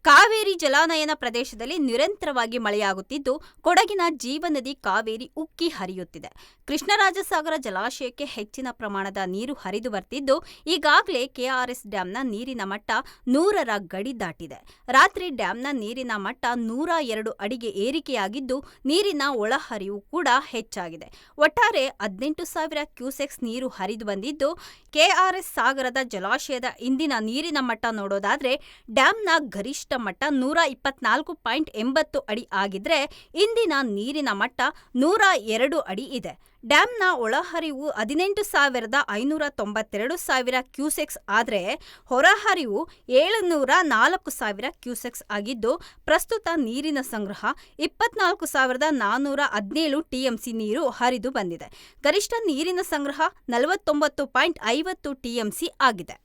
ಕಾವೇರಿ ಜಲಾನಯನ ಪ್ರದೇಶದಲ್ಲಿ ನಿರಂತರವಾಗಿ ಮಳೆಯಾಗುತ್ತಿದ್ದು, ಕೊಡಗಿನ ಜೀವನದಿ ಕಾವೇರಿ ಉಕ್ಕಿ ಹರಿಯುತ್ತಿದೆ. ಕೃಷ್ಣರಾಜಸಾಗರ ಜಲಾಶಯಕ್ಕೆ ಹೆಚ್ಚಿನ ಪ್ರಮಾಣದ ನೀರು ಹರಿದು ಬರ್ತಿದ್ದು, ಈಗಾಗಲೇ ಕೆಆರ್ಎಸ್ ಡ್ಯಾಂನ ನೀರಿನ ಮಟ್ಟ 100ರ ಗಡಿ ದಾಟಿದೆ. ರಾತ್ರಿ ಡ್ಯಾಂನ ನೀರಿನ ಮಟ್ಟ 102 ಅಡಿಗೆ ಏರಿಕೆಯಾಗಿದ್ದು, ನೀರಿನ ಒಳಹರಿವು ಕೂಡ ಹೆಚ್ಚಾಗಿದೆ. ಒಟ್ಟಾರೆ 18,000 ಕ್ಯೂಸೆಕ್ಸ್ ನೀರು ಹರಿದು ಬಂದಿದ್ದು, ಕೆಆರ್ಎಸ್ ಸಾಗರದ ಜಲಾಶಯದ ಇಂದಿನ ನೀರಿನ ಮಟ್ಟ ನೋಡೋದಾದ್ರೆ ಡ್ಯಾಂನ ಗರಿಷ್ಠ ಮಟ್ಟ 124.80 ಅಡಿ ಆಗಿದ್ರೆ ಇಂದಿನ ನೀರಿನ ಮಟ್ಟ 102 ಅಡಿ ಇದೆ. ಡ್ಯಾಂನ ಒಳಹರಿವು 18,592 ಕ್ಯೂಸೆಕ್ಸ್ ಆದರೆ ಹೊರಹರಿವು 704,000 ಕ್ಯೂಸೆಕ್ಸ್ ಆಗಿದ್ದು, ಪ್ರಸ್ತುತ ನೀರಿನ ಸಂಗ್ರಹ 24,417 ಟಿಎಂಸಿ ನೀರು ಹರಿದು ಬಂದಿದೆ. ಗರಿಷ್ಠ ನೀರಿನ ಸಂಗ್ರಹ 49.50 ಟಿಎಂಸಿ ಆಗಿದೆ.